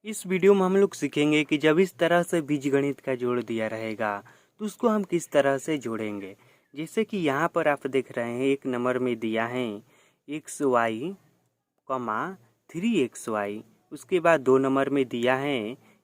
इस वीडियो में हम लोग सीखेंगे कि जब इस तरह से बीजगणित का जोड़ दिया रहेगा तो उसको हम किस तरह से जोड़ेंगे। जैसे कि यहाँ पर आप देख रहे हैं एक नंबर में दिया है एक्स वाई कमा 3xy। उसके बाद 2 नंबर में दिया है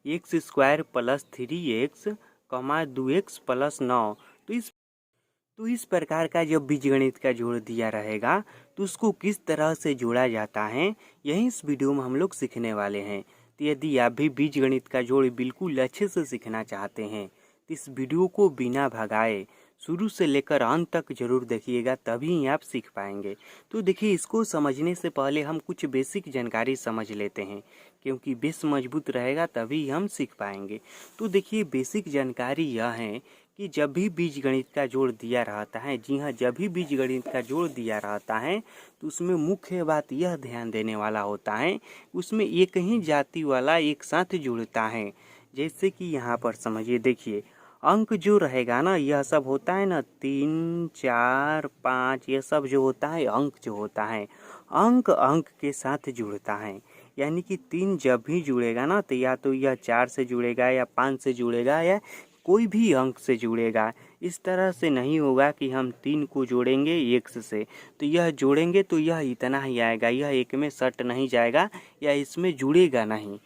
एक्स स्क्वायर प्लस 3x कमा 2x प्लस 9। तो इस प्रकार का जब बीजगणित का जोड़ दिया रहेगा तो उसको किस तरह से जोड़ा जाता है, यही इस वीडियो में हम लोग सीखने वाले हैं। तो यदि आप भी बीजगणित का जोड़ बिल्कुल अच्छे से सीखना चाहते हैं तो इस वीडियो को बिना भगाए शुरू से लेकर अंत तक जरूर देखिएगा, तभी आप सीख पाएंगे। तो देखिए, इसको समझने से पहले हम कुछ बेसिक जानकारी समझ लेते हैं, क्योंकि बेस मजबूत रहेगा तभी हम सीख पाएंगे। तो देखिए, बेसिक जानकारी यह है कि जब भी बीजगणित का जोड़ दिया रहता है, जी हाँ, जब भी बीजगणित का जोड़ दिया रहता है तो उसमें मुख्य बात यह ध्यान देने वाला होता है, उसमें एक ही जाति वाला एक साथ जुड़ता है। जैसे कि यहाँ पर समझिए, देखिए, अंक जो रहेगा ना, यह सब होता है ना 3 4 5, यह सब जो होता है अंक जो होता है, अंक अंक के साथ जुड़ता है। यानी कि 3 जब भी जुड़ेगा ना तो या तो यह 4 से जुड़ेगा या 5 से जुड़ेगा या कोई भी अंक से जुड़ेगा। इस तरह से नहीं होगा कि हम 3 को जोड़ेंगे x से तो यह जोड़ेंगे तो यह इतना ही आएगा, यह एक में सट नहीं जाएगा या इसमें जुड़ेगा नहीं।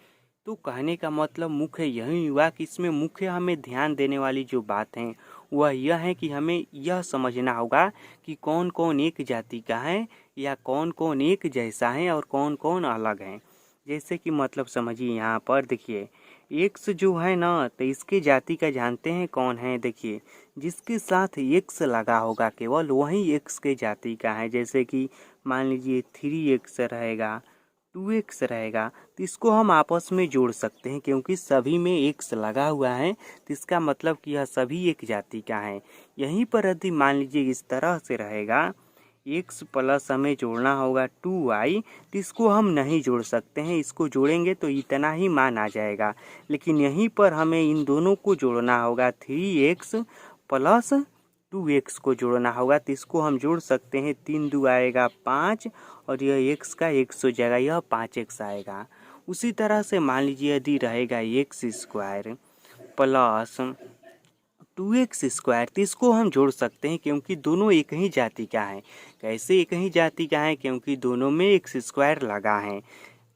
तो कहने का मतलब मुख्य यही हुआ कि इसमें मुख्य हमें ध्यान देने वाली जो बात है वह यह है कि हमें यह समझना होगा कि कौन कौन एक जाति का है या कौन कौन एक जैसा है और कौन कौन अलग है। जैसे कि मतलब समझिए, यहाँ पर देखिए एक्स जो है ना, तो इसके जाति का जानते हैं कौन है। देखिए, जिसके साथ एक्स लगा होगा केवल वही एक्स के जाति का है। जैसे कि मान लीजिए 3x रहेगा, 2x रहेगा, तो इसको हम आपस में जोड़ सकते हैं क्योंकि सभी में x लगा हुआ है, तो इसका मतलब कि यह सभी एक जाति का है। यहीं पर यदि मान लीजिए इस तरह से रहेगा x प्लस हमें जोड़ना होगा 2y, तो इसको हम नहीं जोड़ सकते हैं, इसको जोड़ेंगे तो इतना ही मान आ जाएगा। लेकिन यहीं पर हमें इन दोनों को जोड़ना होगा, 3x प्लस 2x को जोड़ना होगा, तो इसको हम जोड़ सकते हैं। 3 2 आएगा 5 और यह x का x हो जाएगा, यह 5x आएगा। उसी तरह से मान लीजिए यदि रहेगा x square plus 2x square, तो इसको हम जोड़ सकते हैं क्योंकि दोनों एक ही जाति का है। कैसे एक ही जाति का है? क्योंकि दोनों में एक्स स्क्वायर लगा है।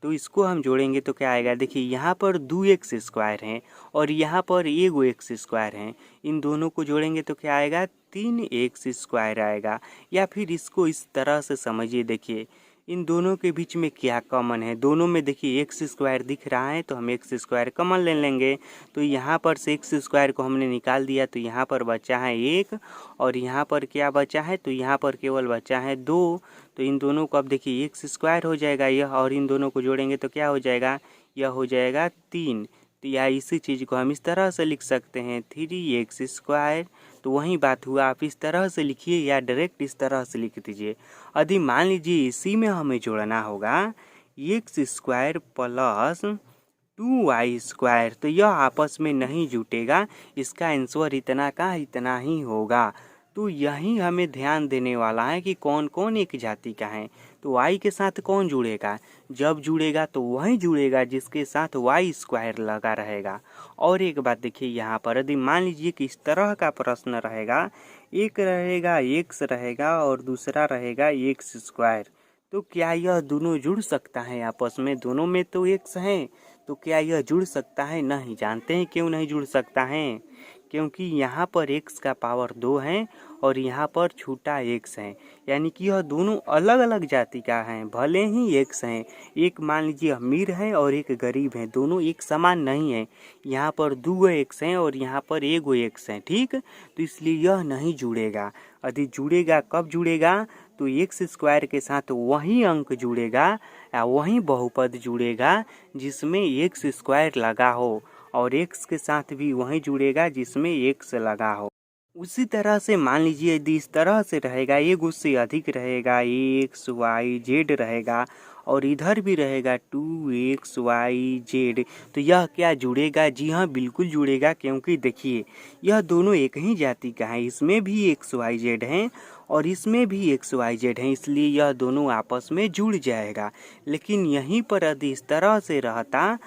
तो इसको हम जोड़ेंगे तो क्या आएगा, देखिए यहाँ पर 2x स्क्वायर है और यहाँ पर एगो एक्स स्क्वायर है, इन दोनों को जोड़ेंगे तो क्या आएगा, 3x स्क्वायर आएगा। या फिर इसको इस तरह से समझिए, देखिए इन दोनों के बीच में क्या कॉमन है, दोनों में देखिए एक्स स्क्वायर दिख रहा है तो हम एक्स स्क्वायर कॉमन ले लेंगे। तो यहाँ पर से एक्स स्क्वायर को हमने निकाल दिया तो यहाँ पर बचा है 1 और यहाँ पर क्या बचा है, तो यहाँ पर केवल बचा है 2। तो इन दोनों को अब देखिए एक्स स्क्वायर हो जाएगा यह, और इन दोनों को जोड़ेंगे तो क्या हो जाएगा, यह हो जाएगा 3। तो या इसी चीज़ को हम इस तरह से लिख सकते हैं 3x स्क्वायर। तो वही बात हुआ, आप इस तरह से लिखिए या डायरेक्ट इस तरह से लिख दीजिए। यदि मान लीजिए इसी में हमें जोड़ना होगा x square plus 2y square, तो यह आपस में नहीं जुटेगा, इसका आंसर इतना का इतना ही होगा। तो यही हमें ध्यान देने वाला है कि कौन कौन एक जाति का है। तो y के साथ कौन जुड़ेगा, जब जुड़ेगा तो वही जुड़ेगा जिसके साथ y स्क्वायर लगा रहेगा। और एक बात देखिए, यहाँ पर यदि मान लीजिए कि इस तरह का प्रश्न रहेगा, एक रहेगा x रहेगा और दूसरा रहेगा एक्स स्क्वायर, तो क्या यह दोनों जुड़ सकता है आपस में? दोनों में तो x है, तो क्या यह जुड़ सकता है? नहीं। जानते हैं क्यों नहीं जुड़ सकता है? क्योंकि यहाँ पर x का पावर 2 है और यहाँ पर छोटा x है, यानी कि यह दोनों अलग अलग जाति का है। भले ही x हैं, एक मान लीजिए अमीर है और एक गरीब है, दोनों एक समान नहीं है। यहाँ पर 2 x हैं और यहाँ पर एगो x है, ठीक। तो इसलिए यह नहीं जुड़ेगा। यदि जुड़ेगा, कब जुड़ेगा, तो एक्स स्क्वायर के साथ वही अंक जुड़ेगा या वही बहुपद जुड़ेगा जिसमें एक्स स्क्वायर लगा हो, और x के साथ भी वही जुड़ेगा जिसमें x लगा हो। उसी तरह से मान लीजिए यदि इस तरह से रहेगा, एक उससे अधिक रहेगा, x y z रहेगा और इधर भी रहेगा 2x y z, तो यह क्या जुड़ेगा? जी हाँ, बिल्कुल जुड़ेगा, क्योंकि देखिए यह दोनों एक ही जाति का है, इसमें भी x y z हैं और इसमें भी x y z हैं, इसलिए यह दोनों आपस में जुड़ जाएगा। लेकिन यहीं पर यदि इस तरह से रहता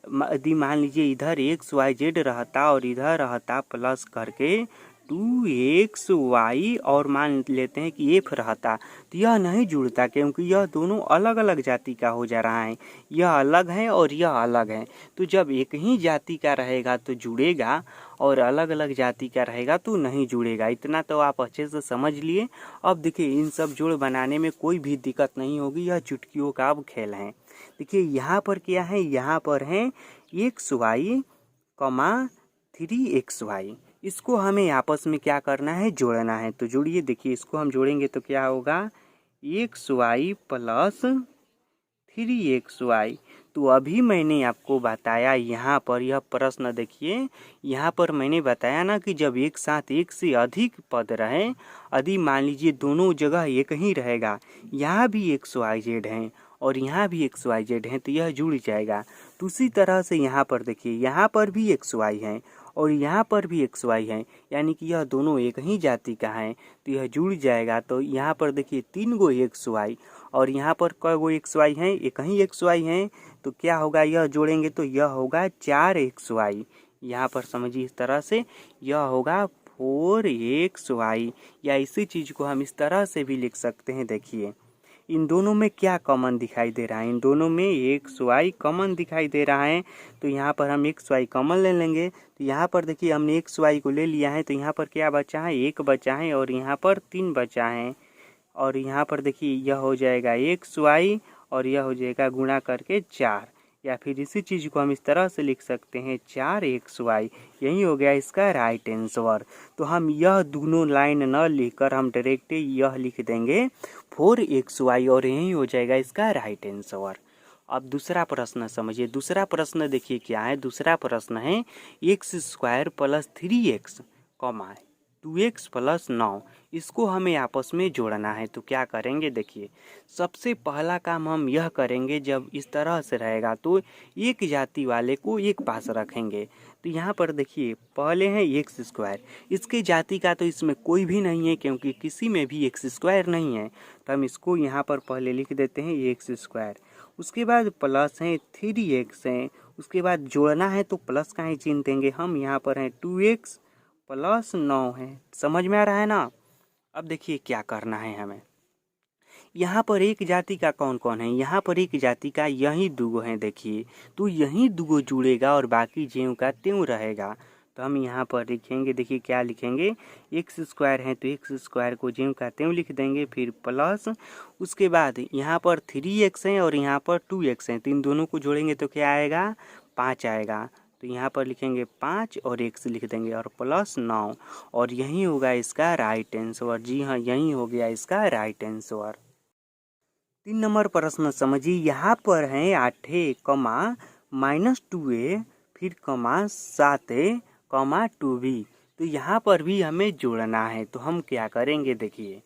यदि मान लीजिए इधर XYZ रहता और इधर रहता प्लस करके 2XY और मान लेते हैं कि F रहता, तो यह नहीं जुड़ता क्योंकि यह दोनों अलग अलग जाति का हो जा रहा है। यह अलग है और यह अलग है, तो जब एक ही जाति का रहेगा तो जुड़ेगा और अलग अलग जाति का रहेगा तो नहीं जुड़ेगा। इतना तो आप अच्छे से समझ लिए। अब देखिए इन सब जोड़ बनाने में कोई भी दिक्कत नहीं होगी, यह चुटकियों का अब खेल है। देखिए यहाँ पर क्या है, यहाँ पर है XY, 3XY। इसको हमें आपस में क्या करना है, जोड़ना है। तो जोड़िए, देखिए इसको हम जोड़ेंगे तो क्या होगा, XY प्लस 3XY। तो अभी मैंने आपको बताया यहाँ पर यह प्रश्न देखिए, यहाँ पर मैंने बताया ना कि जब एक साथ एक से अधिक पद रहे, यदि मान लीजिए दोनों जगह एक ही रहेगा, यहाँ भी XYZ है और यहाँ भी XYZ है, तो यह जुड़ जाएगा। तो उसी तरह से यहाँ पर देखिए, यहाँ पर भी XY है और यहाँ पर भी XY है, यानी कि यह दोनों एक ही जाति का है, तो यह जुड़ जाएगा। तो यहाँ पर देखिए 3 गो XY और यहाँ पर कै गो XY हैं, एक ही XY हैं, तो क्या होगा, यह जोड़ेंगे तो यह होगा 4XY। यहाँ पर समझिए इस तरह से यह होगा 4XY, या इसी चीज़ को हम इस तरह से भी लिख सकते हैं। देखिए इन दोनों में क्या कॉमन दिखाई दे रहा है, इन दोनों में XY कॉमन दिखाई दे रहा है, तो यहाँ पर हम XY कॉमन ले लेंगे। तो यहाँ पर देखिए हमने XY को ले लिया है, तो यहाँ पर क्या बचा है, 1 बचा है और यहाँ पर 3 बचा है, और यहाँ पर देखिए यह हो जाएगा XY और यह हो जाएगा गुणा करके 4, या फिर इसी चीज़ को हम इस तरह से लिख सकते हैं 4XY। यही हो गया इसका राइट आंसर। तो हम यह दोनों लाइन न लिखकर हम डायरेक्ट यह लिख देंगे 4XY और यही हो जाएगा इसका राइट आंसर। अब दूसरा प्रश्न समझिए। दूसरा प्रश्न देखिए क्या है, दूसरा प्रश्न है x² plus 3x, 2x plus 9, इसको हमें आपस में जोड़ना है। तो क्या करेंगे, देखिए सबसे पहला काम हम यह करेंगे, जब इस तरह से रहेगा तो एक जाति वाले को एक पास रखेंगे। तो यहाँ पर देखिए पहले है x², इसके जाति का तो इसमें कोई भी नहीं है क्योंकि किसी में भी x² नहीं है, तो हम इसको यहाँ पर पहले लिख देते हैं x²। उसके बाद प्लस है 3x है, उसके बाद जोड़ना है तो प्लस का ही चिन्ह देंगे हम। यहाँ पर है 2x प्लस 9 है, समझ में आ रहा है ना। अब देखिए क्या करना है हमें, यहाँ पर एक जाति का कौन कौन है, यहाँ पर एक जाति का यही दुगो है। देखिए तो यही दुगो जुड़ेगा और बाकी ज्यों का त्यों रहेगा। तो हम यहाँ पर लिखेंगे, देखिए क्या लिखेंगे, x² है तो x² को ज्यों का त्यों लिख देंगे, फिर प्लस उसके बाद यहाँ पर 3x है और यहाँ पर 2x है, तो इन दोनों को जोड़ेंगे तो क्या आएगा, 5 आएगा। तो यहाँ पर लिखेंगे 5 और x लिख देंगे और प्लस 9, और यही होगा इसका राइट आंसर। जी हाँ, यही हो गया इसका राइट आंसर। 3 नंबर प्रश्न समझिए। यहाँ पर है 8a, -2a, फिर 7a, 2b। तो यहाँ पर भी हमें जोड़ना है। तो हम क्या करेंगे, देखिए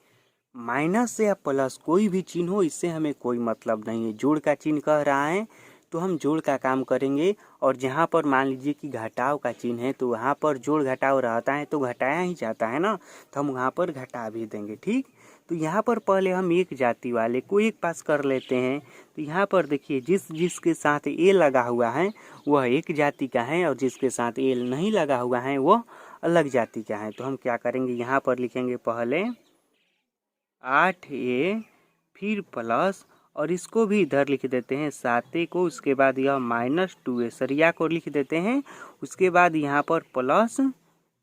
माइनस या प्लस कोई भी चिन्ह हो, इससे हमें कोई मतलब नहीं है। जोड़ का चिन्ह कह रहा है तो हम जोड़ का काम करेंगे, और जहाँ पर मान लीजिए कि घटाव का चिन्ह है तो वहाँ पर जोड़ घटाव रहता है तो घटाया ही जाता है ना, तो हम वहाँ पर घटा भी देंगे। ठीक, तो यहाँ पर पहले हम एक जाति वाले को एक पास कर लेते हैं। तो यहाँ पर देखिए जिसके साथ ए लगा हुआ है वह एक जाति का है, और जिसके साथ ए नहीं लगा हुआ है वह अलग जाति का है। तो हम क्या करेंगे, यहाँ पर लिखेंगे पहले 8a, फिर प्लस, और इसको भी इधर लिख देते हैं 7a को, उसके बाद यह -2a सरिया को लिख देते हैं, उसके बाद यहाँ पर प्लस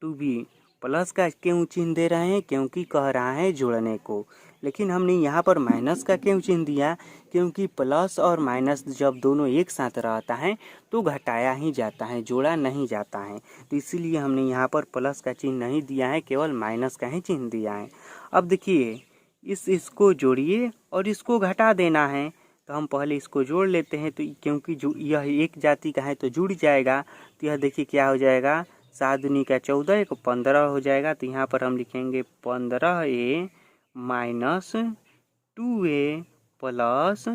2b। प्लस का क्यों चिन्ह दे रहे हैं, क्योंकि कह रहा है जोड़ने को। लेकिन हमने यहाँ पर माइनस का क्यों चिन्ह दिया, क्योंकि प्लस और माइनस जब दोनों एक साथ रहता है तो घटाया ही जाता है, जोड़ा नहीं जाता है। तो इसीलिए हमने यहाँ पर प्लस का चिन्ह नहीं दिया है, केवल माइनस का ही चिन्ह दिया है। अब देखिए इसको जोड़िए और इसको घटा देना है। तो हम पहले इसको जोड़ लेते हैं, तो क्योंकि जो यह एक जाति का है तो जुड़ जाएगा। तो यह देखिए क्या हो जाएगा, 7 दूनी का 14, एक 15 हो जाएगा। तो यहाँ पर हम लिखेंगे 15a -2a प्लस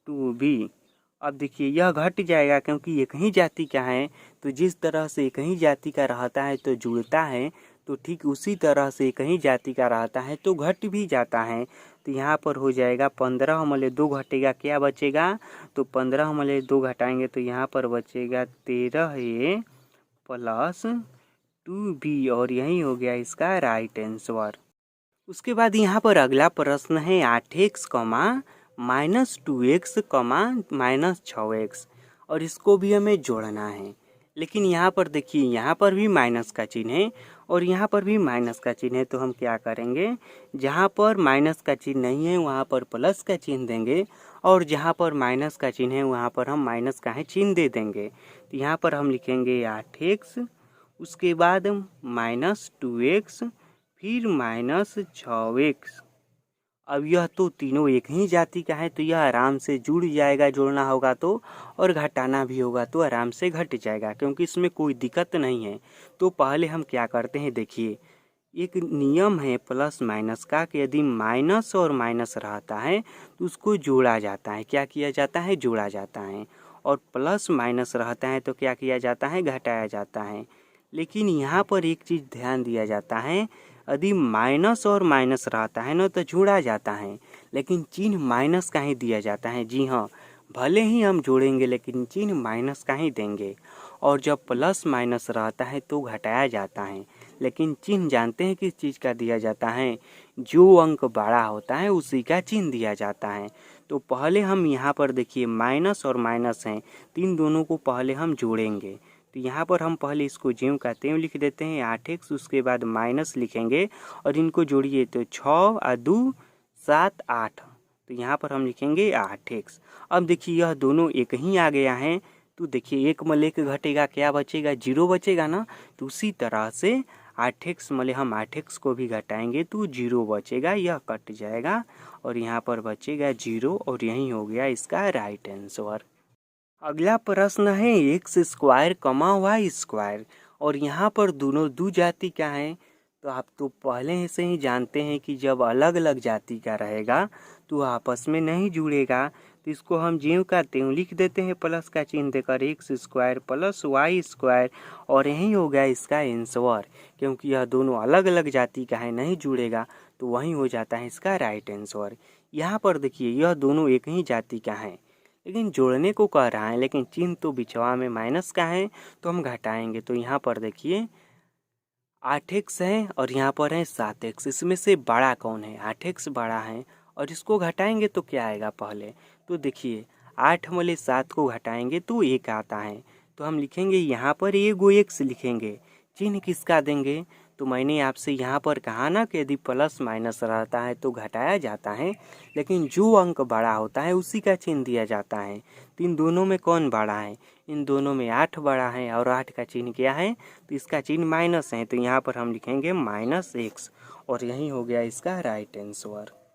2b। अब देखिए यह घट जाएगा क्योंकि एक ही जाति का है, तो जिस तरह से एक ही जाति का रहता है तो जुड़ता है, तो ठीक उसी तरह से एक ही जाति का रहता है तो घट भी जाता है। तो यहाँ पर हो जाएगा 15 हमले 2 घटेगा, क्या बचेगा? तो 15 हमले 2 घटाएंगे तो यहाँ पर बचेगा 13A प्लस 2B, और यही हो गया इसका राइट आंसर। उसके बाद यहाँ पर अगला प्रश्न है 8x minus 2x minus 6x, और इसको भी हमें जोड़ना है। लेकिन यहाँ पर देखिए, यहाँ पर भी माइनस का चिन्ह है और यहाँ पर भी माइनस का चिन्ह है, तो हम क्या करेंगे, जहाँ पर माइनस का चिन्ह नहीं है वहाँ पर प्लस का चिन्ह देंगे, और जहाँ पर माइनस का चिन्ह है वहाँ पर हम माइनस का चिन्ह दे देंगे। तो यहाँ पर हम लिखेंगे 8x, उसके बाद माइनस 2x, फिर माइनस 6x। अब यह तो तीनों एक ही जाति का है, तो यह आराम से जुड़ जाएगा, जोड़ना होगा तो, और घटाना भी होगा तो आराम से घट जाएगा, क्योंकि इसमें कोई दिक्कत नहीं है। तो पहले हम क्या करते हैं, देखिए एक नियम है प्लस माइनस का कि यदि माइनस और माइनस रहता है तो उसको जोड़ा जाता है। क्या किया जाता है? जोड़ा जाता है। और प्लस माइनस रहता है तो क्या किया जाता है? घटाया जाता है। लेकिन यहाँ पर एक चीज़ ध्यान दिया जाता है, यदि माइनस और माइनस रहता है ना तो जोड़ा जाता है, लेकिन चिन्ह माइनस का ही दिया जाता है। जी हाँ, भले ही हम जोड़ेंगे लेकिन चिन्ह माइनस का ही देंगे। और जब प्लस माइनस रहता है तो घटाया जाता है, लेकिन चिन्ह जानते हैं किस चीज़ का दिया जाता है? जो अंक बड़ा होता है उसी का चिन्ह दिया जाता है। तो पहले हम यहाँ पर देखिए माइनस और माइनस हैं, तो इन दोनों को पहले हम जोड़ेंगे। तो यहाँ पर हम पहले इसको ज्यों का त्यों लिख देते हैं 8x, उसके बाद माइनस लिखेंगे और इनको जोड़िए तो 6 और 2 7 8, तो यहाँ पर हम लिखेंगे 8x। अब देखिए यह दोनों एक ही आ गया है, तो देखिए एक में लेके घटेगा, क्या बचेगा? 0 बचेगा ना। तो उसी तरह से 8x में हम 8x को भी घटाएंगे तो 0 बचेगा, यह कट जाएगा और यहाँ पर बचेगा 0, और यही हो गया इसका राइट आंसर। अगला प्रश्न है x square comma y square, और यहाँ पर दोनों दो जाति का है। तो आप तो पहले से ही जानते हैं कि जब अलग अलग जाति का रहेगा तो आपस में नहीं जुड़ेगा। तो इसको हम ज्यों का त्यों लिख देते हैं प्लस का चिन्ह देकर, x square plus y square, और यही हो गया इसका आंसर। क्योंकि यह दोनों अलग अलग जाति का है, नहीं जुड़ेगा, तो वही हो जाता है इसका राइट आंसर। यहाँ पर देखिए यह दोनों एक ही जाति का है, लेकिन जोड़ने को कह रहा है, लेकिन चिन्ह तो बिचवा में माइनस का है, तो हम घटाएंगे। तो यहाँ पर देखिए 8x है और यहाँ पर है 7x, इसमें से बड़ा कौन है? 8x बड़ा है, और इसको घटाएंगे तो क्या आएगा पहले? तो देखिए 8 में 7 को घटाएंगे तो 1 आता है, तो हम लिखेंगे यहाँ पर एगो x लिखेंगे। चिन्ह किसका देंगे? तो मैंने आपसे यहाँ पर कहा ना कि यदि प्लस माइनस रहता है तो घटाया जाता है, लेकिन जो अंक बड़ा होता है उसी का चिन्ह दिया जाता है। तो इन दोनों में कौन बड़ा है? इन दोनों में 8 बड़ा है, और 8 का चिन्ह क्या है? तो इसका चिन्ह माइनस है, तो यहाँ पर हम लिखेंगे -x, और यही हो गया इसका राइट आंसर।